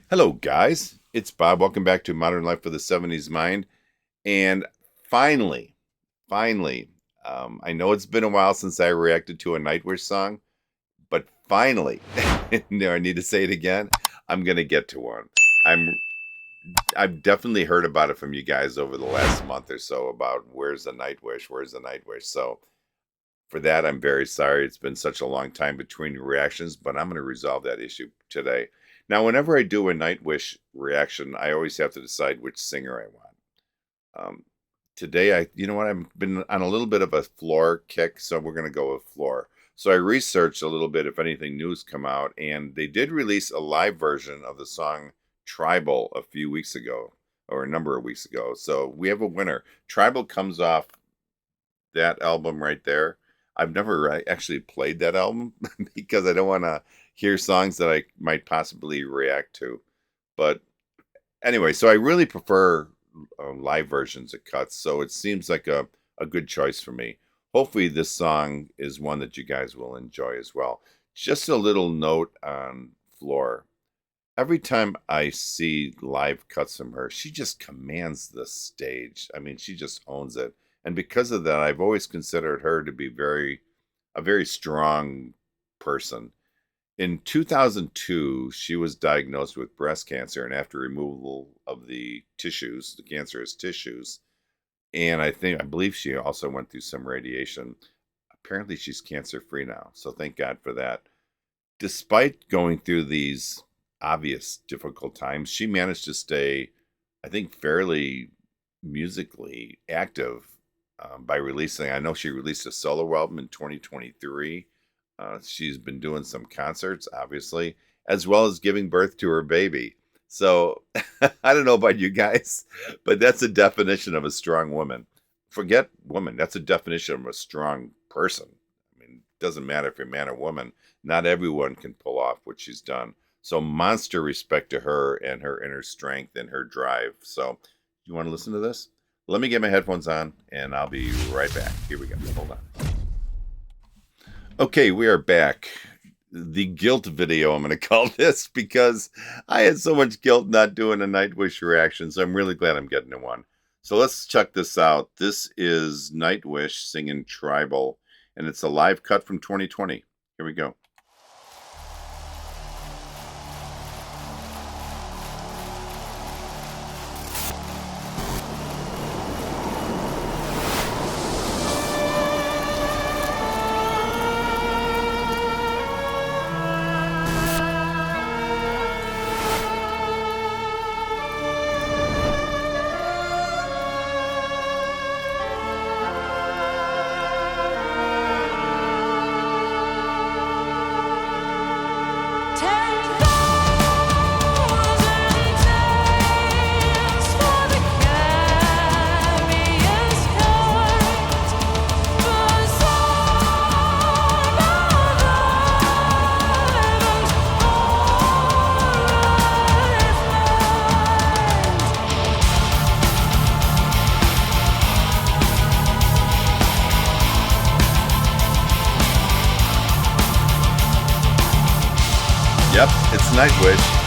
Hello, guys. It's Bob. Welcome back to Modern Life for the 70s Mind. And finally, I know it's been a while since I reacted to a Nightwish song, but finally, no, I need to say it again. I'm gonna get to one. I'm I've definitely heard about it from you guys over the last month or so about where's the Nightwish. So for that, I'm very sorry. It's been such a long time between reactions, but I'm going to resolve that issue today. Now, whenever I do a Nightwish reaction, I always have to decide which singer I want. Um, Today, you know what, I've been on a little bit of a Floor kick, so we're going to go with Floor. So I researched a little bit if anything new's come out, and they did release a live version of the song Tribal a few weeks ago, or a number of weeks ago. So we have a winner. Tribal comes off that album right there. I've never actually played that album because I don't want to hear songs that I might possibly react to. But anyway, so I really prefer live versions of cuts, so it seems like a good choice for me. Hopefully, this song is one that you guys will enjoy as well. Just a little note on Floor. Every time I see live cuts from her, she just commands the stage. I mean, she just owns it. And because of that, I've always considered her to be a very strong person. In 2002, she was diagnosed with breast cancer, and after removal of the tissues, the cancerous tissues, and I believe she also went through some radiation. Apparently, she's cancer free now, so thank God for that. Despite going through these obvious difficult times, she managed to stay, I think, fairly musically active by releasing. I know she released a solo album in 2023. She's been doing some concerts, obviously, as well as giving birth to her baby. So I don't know about you guys, but that's a definition of a strong woman. Forget woman, that's a definition of a strong person. I mean, it doesn't matter if you're a man or woman, not everyone can pull off what she's done. So monster respect to her and her inner strength and her drive. So you want to listen to this? Let me get my headphones on and I'll be right back. Here we go. Hold on. Okay, we are back. The guilt video, I'm going to call this, because I had so much guilt not doing a Nightwish reaction, so I'm really glad I'm getting to one. So let's check this out. This is Nightwish singing Tribal, and it's a live cut from 2020. Here we go. Yep, it's Nightwish.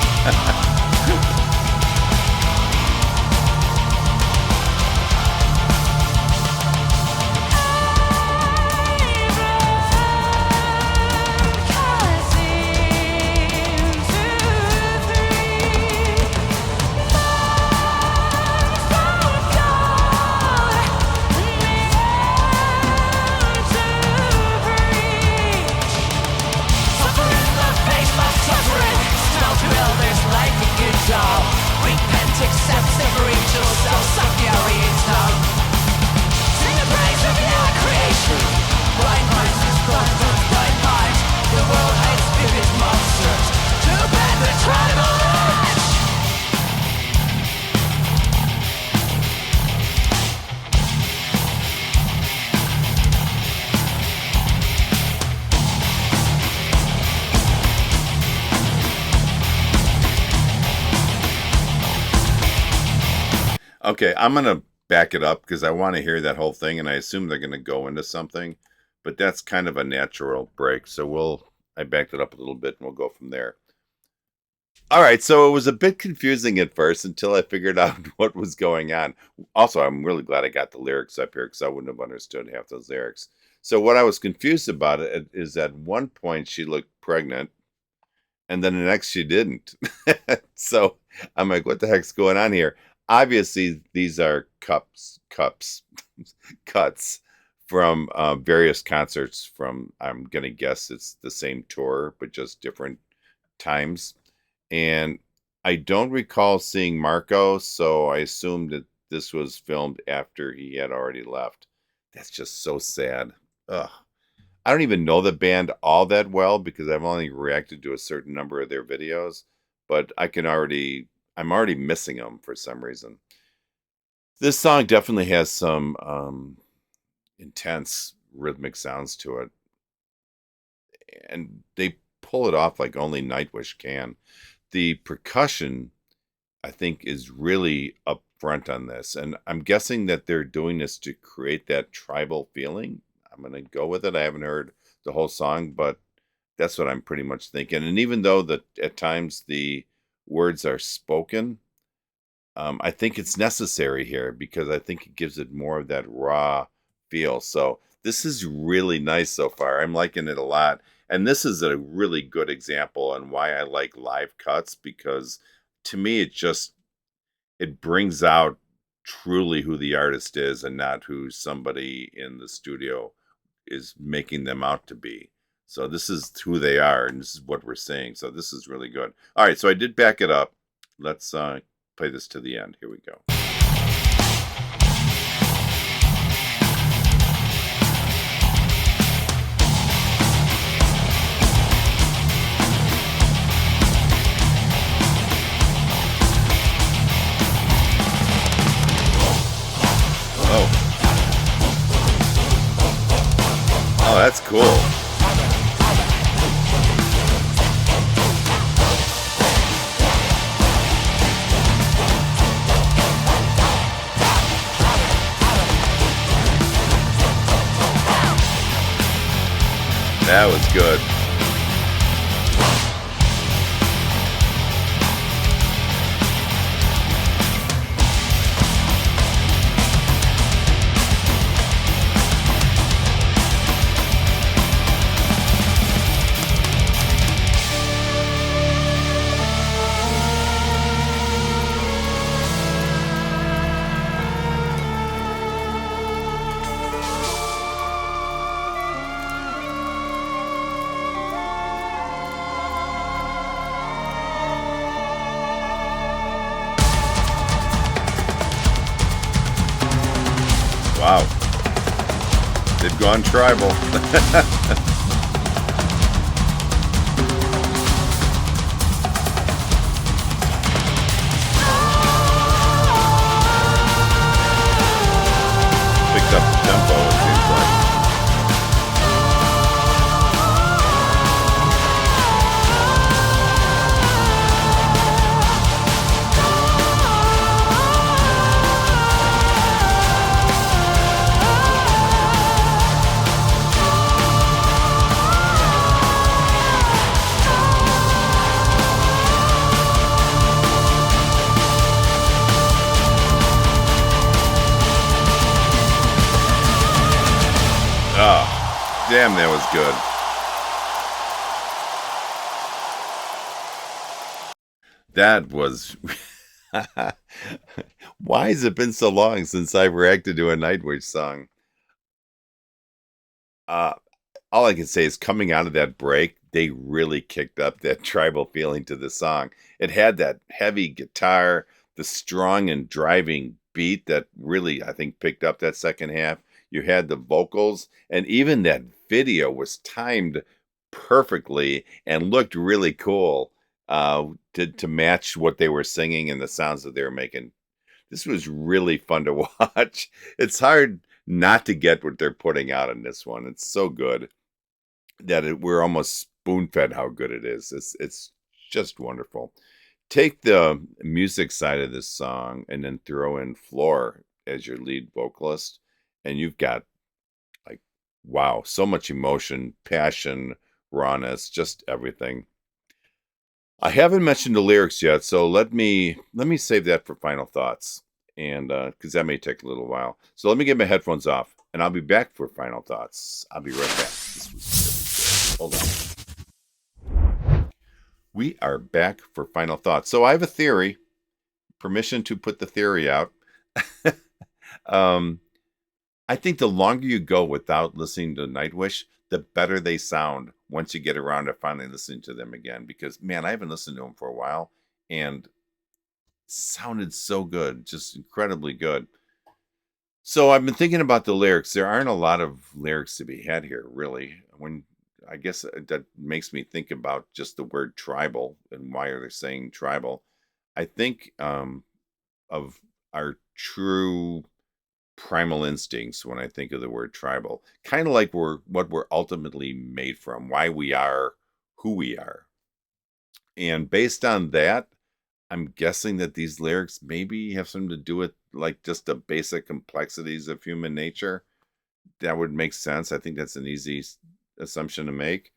Okay, I'm gonna back it up because I want to hear that whole thing, and I assume they're gonna go into something, but that's kind of a natural break. So I backed it up a little bit, and we'll go from there. All right, so it was a bit confusing at first until I figured out what was going on. Also, I'm really glad I got the lyrics up here because I wouldn't have understood half those lyrics. So what I was confused about it is at one point she looked pregnant, and then the next she didn't. So I'm like, what the heck's going on here? Obviously, these are cuts from various concerts from, I'm gonna guess it's the same tour, but just different times. And I don't recall seeing Marco, so I assumed that this was filmed after he had already left. That's just so sad. Ugh. I don't even know the band all that well because I've only reacted to a certain number of their videos, but I'm already missing them for some reason. This song definitely has some intense rhythmic sounds to it, and they pull it off like only Nightwish can. The percussion, I think, is really upfront on this, and I'm guessing that they're doing this to create that tribal feeling. I'm gonna go with it. I haven't heard the whole song, but that's what I'm pretty much thinking. And even though that at times the words are spoken, I think it's necessary here because I think it gives it more of that raw feel. So this is really nice so far. I'm liking it a lot. And this is a really good example on why I like live cuts because to me it brings out truly who the artist is and not who somebody in the studio is making them out to be. So this is who they are, and this is what we're seeing. So this is really good. All right, so I did back it up. Let's play this to the end. Here we go. Oh, oh, that's cool. That was good. Wow, they've gone tribal. Picked up the tempo, it seems like. Oh, damn, that was good. That was. Why has it been so long since I've reacted to a Nightwish song? Uh, all I can say is coming out of that break, they really kicked up that tribal feeling to the song. It had that heavy guitar, the strong and driving beat that really, I think, picked up that second half. You had the vocals, and even that video was timed perfectly and looked really cool to match what they were singing and the sounds that they were making. This was really fun to watch. It's hard not to get what they're putting out in this one. It's so good that we're almost spoon fed how good it is. It's just wonderful. Take the music side of this song and then throw in Floor as your lead vocalist, and you've got like wow, so much emotion, passion, rawness, just everything. I haven't mentioned the lyrics yet, so let me save that for final thoughts, and because that may take a little while. So let me get my headphones off, and I'll be back for final thoughts. I'll be right back. This was really good. Hold on. We are back for final thoughts. So I have a theory. Permission to put the theory out. um, I think the longer you go without listening to Nightwish, the better they sound once you get around to finally listening to them again. Because man, I haven't listened to them for a while, and sounded so good, just incredibly good. So I've been thinking about the lyrics. There aren't a lot of lyrics to be had here, really. When I guess that makes me think about just the word tribal and why are they saying tribal. I think of our true primal instincts when I think of the word tribal, kind of like we're ultimately made from, why we are who we are. And based on that, I'm guessing that these lyrics maybe have something to do with like just the basic complexities of human nature. That would make sense. I think that's an easy assumption to make.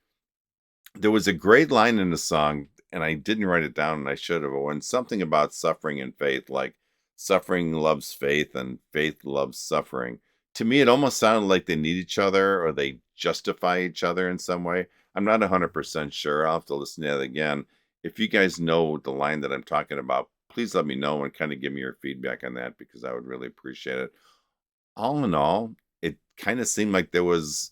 There was a great line in the song, and I didn't write it down, and I should have. When something about suffering and faith, like suffering loves faith and faith loves suffering. To me, it almost sounded like they need each other or they justify each other in some way. I'm not 100% sure. I'll have to listen to that again. If you guys know the line that I'm talking about, please let me know and kind of give me your feedback on that because I would really appreciate it. All in all, it kind of seemed like there was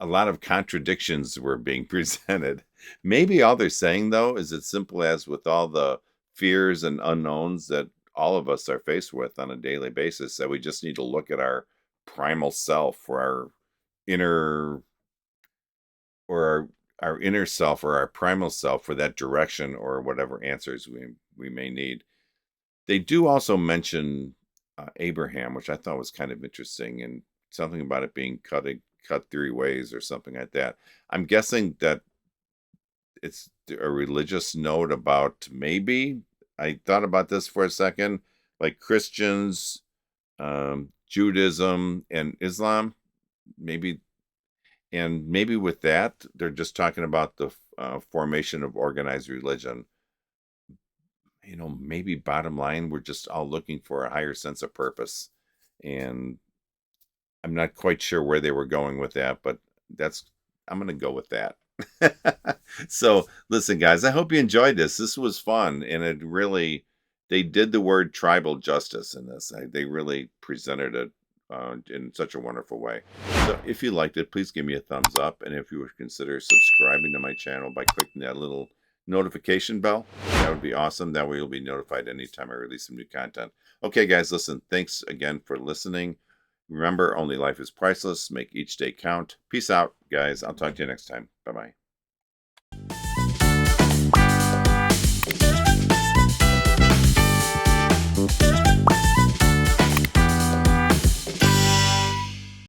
a lot of contradictions were being presented. Maybe all they're saying, though, is as simple as with all the fears and unknowns that all of us are faced with on a daily basis, that we just need to look at our primal self or our inner or our inner self or our primal self for that direction or whatever answers we may need. They do also mention Abraham, which I thought was kind of interesting, and something about it being cut three ways or something like that. I'm guessing that it's a religious note about maybe. I thought about this for a second, like Christians, Judaism, and Islam. Maybe, and maybe with that, they're just talking about the formation of organized religion. Maybe bottom line, we're just all looking for a higher sense of purpose. And I'm not quite sure where they were going with that, but I'm going to go with that. So, listen, guys, I hope you enjoyed this. This was fun. And they did the word tribal justice in this. They really presented it in such a wonderful way. So, if you liked it, please give me a thumbs up. And if you would consider subscribing to my channel by clicking that little notification bell, that would be awesome. That way you'll be notified anytime I release some new content. Okay, guys, listen, thanks again for listening. Remember, only life is priceless. Make each day count. Peace out, guys. I'll talk to you next time. Bye-bye.